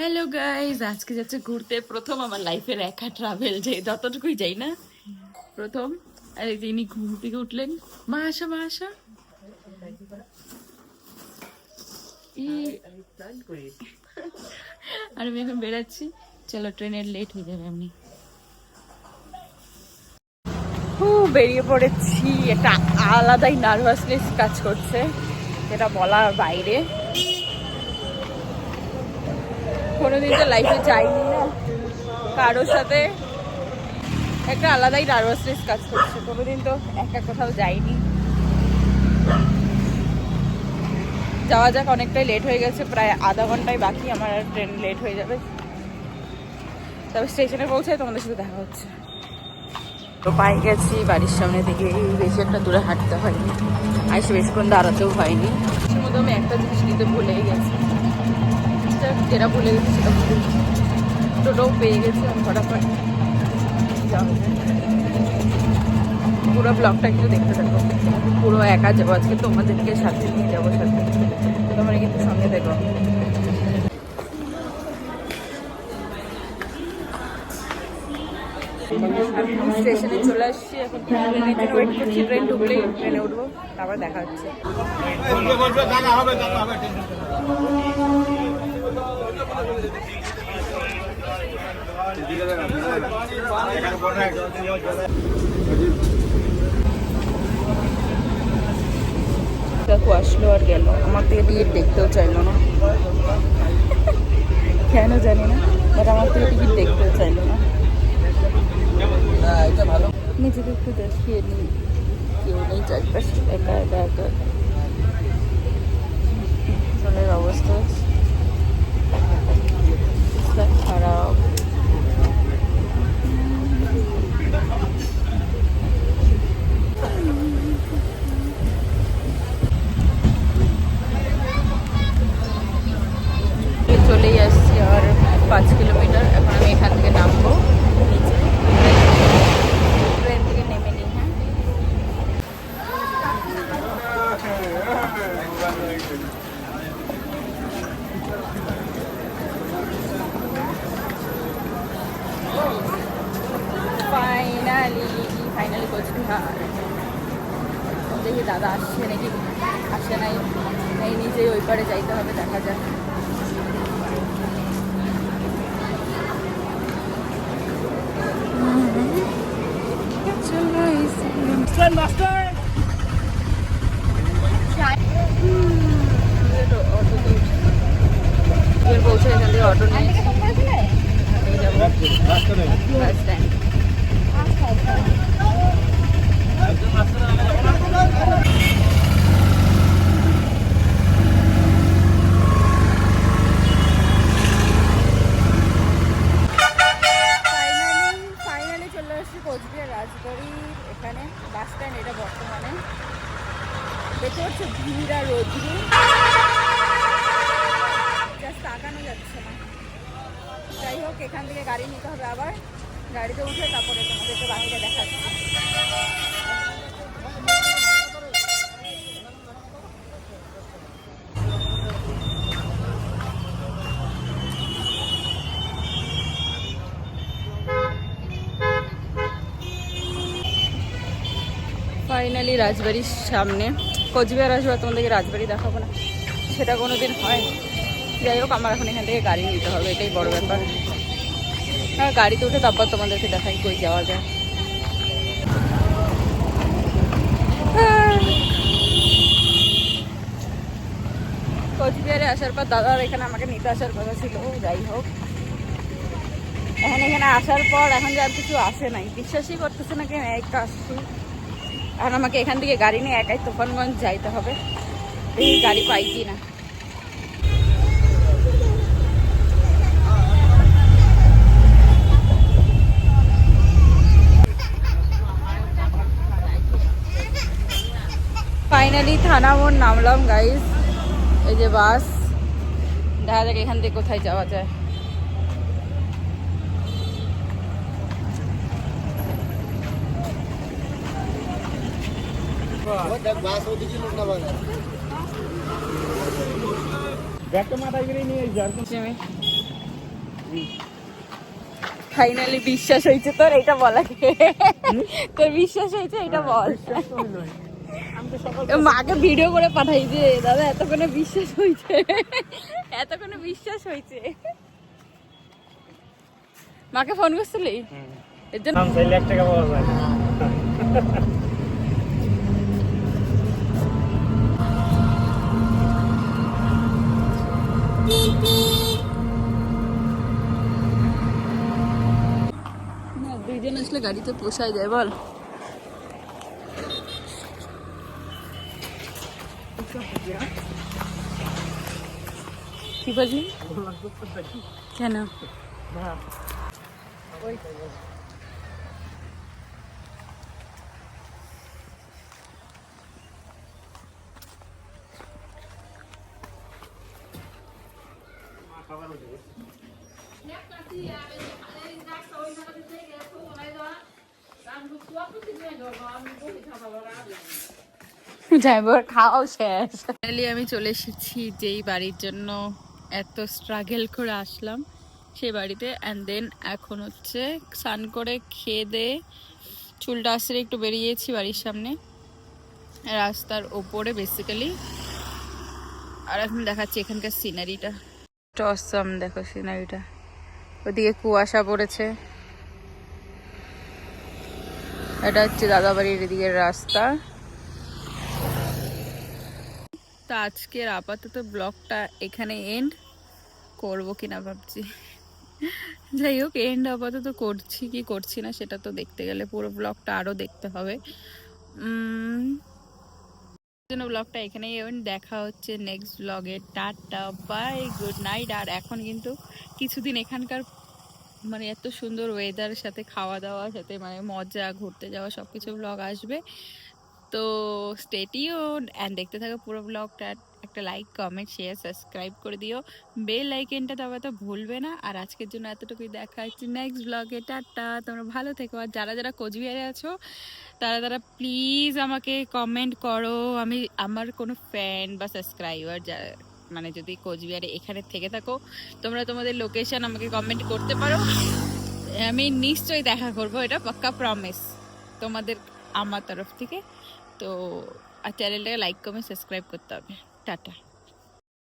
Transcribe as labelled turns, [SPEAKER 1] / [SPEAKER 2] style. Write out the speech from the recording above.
[SPEAKER 1] Hello guys, আজকে যাচ্ছে ঘুরতে। প্রথম আমার লাইফের একা ট্রাভেল, যে যতটুকুই যাই না প্রথম। আর এই যে ইনি ঘুম থেকে উঠলেন। মা আসো, মা আসো। আর আমি এখন বেরাচ্ছি। চলো, ট্রেনের লেট হয়ে যাবে। আমি বেরিয়ে পড়েছি। একটা আলাদাই নার্ভাসনেস কাজ করছে, যেটা বলার বাইরে। কোনোদিন তো লাইফে যাইনি না কারোর সাথে, একটা আলাদাই নার্ভাসনেস কাজ করছে। কোনোদিন তো একা কোথাও যাইনি। যাওয়া যাক, অনেকটাই লেট হয়ে গেছে, প্রায় আধা ঘন্টায় বাকি আমার ট্রেন লেট হয়ে যাবে। তবে স্টেশনে পৌঁছায় তোমাদের সাথে দেখা হচ্ছে। তো পাই গেছি বাড়ির সামনে থেকে, বেশি একটা দূরে হাঁটতে হয়নি, আইসে বেশিক্ষণ দাঁড়াতেও হয়নি। তার মধ্যে আমি একটা জিনিস নিতে ভুলেই গেছি, যেটা ভুলে গেছি সেটা ভুলে গেছি। টোটোও পেয়ে গেছি, আমি ফটাফট যাওয়া যায়। পুরো ব্লগটা কিন্তু দেখতে থাকো, পুরো একা যাবো আজকে, তোমাদেরকে সাথে নিয়ে যাবো সাথে, তোমরা কিন্তু সঙ্গে দেখো। স্টেশনে চলে আসছি, এখন ট্রেনের জন্য ওয়েট করছি। ট্রেন ঢুকলেই ট্রেনে উঠবো, তারপর দেখা হচ্ছে। দেখো আসলো আর গেল, আমার থেকে টিকিট দেখতেও চাইলো না, কেন জানি না, বাট আমার থেকে টিকিট দেখতেও চাইলো না। নিজেকে একটু দেখিয়ে নিই, কেউ নেই চারপাশে, একা একা একা। ট্রেনের অবস্থা খারাপ। চলেই আসছি আর 5 কিলোমিটার। এখন আমি এখান থেকে নামবো নিচে, ট্রেন থেকে নেমে নিই। ফাইনালি কোচবিহার। দেখি দাদা আসছে নাকি, আসে নাই, এই নিজেই ওই পারে যাইতে হবে, দেখা যাক। পৌঁছে এখান থেকে অটো নিয়ে বাস স্ট্যান্ড। ফাইনালি চলে আসছি কোচবিহার রাজবাড়ি, এখানে বাস স্ট্যান্ড। এটা বর্তমানে দেখতে পাচ্ছ ভিড় আর রোদ্রু, জাস্ট তাকানো যাচ্ছে না। যাই হোক, এখান থেকে গাড়ি নিতে হবে, আবার গাড়িতে উঠে তারপরে তোমাদেরকে বাকিটা দেখাচ্ছি। ফাইনালি রাজবাড়ির সামনে। কোচবিহার আসবো, তোমাদেরকে রাজবাড়ি দেখাবো না, সেটা কোনোদিন হয়। যাই হোক, আমার এখন এখান থেকে গাড়ি নিতে হবে, এটাই বড় ব্যাপার। হ্যাঁ, গাড়িতে উঠে তারপর তোমাদেরকে দেখাই কই যাওয়া যায়। কোচবিহারে আসার পর দাদার এখানে আমাকে নিতে আসার কথা ছিল। যাই হোক, এখানে আসার পর এখন যে আর কিছু আসে নাই, বিশ্বাসই করতেছে না কেন একা আসছি। আর আমাকে এখান থেকে গাড়ি নিয়ে একাই তুফানগঞ্জ যাইতে হবে, দেখি গাড়ি পাই কি না। ফাইনালি থানা মোড় নামলাম গাইস, এই যে বাস। দেখা যাক এখান থেকে কোথায় যাওয়া যায়। ফাইনালি বিশ্বাস হয়েছে তোর, এটা বলা তোর বিশ্বাস হয়েছে এটা বল। মাকে ভিডিও করে পাঠাই যে দাদা এতক্ষণে বিশ্বাস হয়েছে, এতক্ষণে বিশ্বাস হয়েছে। মাকে ফোন করছিলি? এর জন্য দুইজন আসলে গাড়িতে পোষায় যায় বল। কি বললি? কেন? খাওয়াও শেষ। আমি চলে এসেছি যেই বাড়ির জন্য এত স্ট্রাগল করে আসলাম সেই বাড়িতে। অ্যান্ড দেন এখন হচ্ছে স্নান করে খেয়ে দিয়ে চুলটা আসলে একটু বেরিয়েছি বাড়ির সামনে রাস্তার ওপরে বেসিক্যালি। আর এখন দেখাচ্ছি এখানকার সিনারিটা, অসাম। দেখো সিনারিটা, ওদিকে কুয়াশা পড়েছে। এটা হচ্ছে দাদা বাড়ির এদিকের রাস্তা। তো আজকের আপাতত ব্লগটা এখানে এন্ড করবো কিনা ভাবছি। যাই হোক, এন্ড আপাতত করছি কি করছি না সেটা তো দেখতে গেলে পুরো ব্লগটা আরও দেখতে হবে। জন্য ব্লগটা এখানেই এন্ড। দেখা হচ্ছে নেক্সট ব্লগে। Tata, bye, good night. আর এখন কিন্তু কিছুদিন এখানকার মানে এত সুন্দর ওয়েদারের সাথে খাওয়া দাওয়ার সাথে মানে মজা, ঘুরতে যাওয়া সব কিছু ব্লগ আসবে। তো স্টে টিউনড অ্যান্ড দেখতে থাকো পুরো ব্লগটা। একটা লাইক, কমেন্ট, শেয়ার, সাবস্ক্রাইব করে দিও। বেল আইকনটা দবাতে ভুলবে না। আর আজকের জন্য এতটুকুই। দেখা হচ্ছে নেক্সট ব্লগে। টাটা, তোমরা ভালো থেকো। আর যারা যারা কোচবিহারে আছো তারা প্লিজ আমাকে কমেন্ট করো। আমি আমার কোনো ফ্যান বা সাবস্ক্রাইবার যারা মানে যদি কোচবিহারে এখানে থেকে থাকো তোমরা তোমাদের লোকেশন আমাকে কমেন্ট করতে পারো। আমি নিশ্চয়ই দেখা করব, এটা পাক্কা প্রমিস তোমাদের আমার তরফ থেকে। তো আর চ্যানেলটাকে লাইক, কমেন্ট, সাবস্ক্রাইব করতে হবে। টাটা।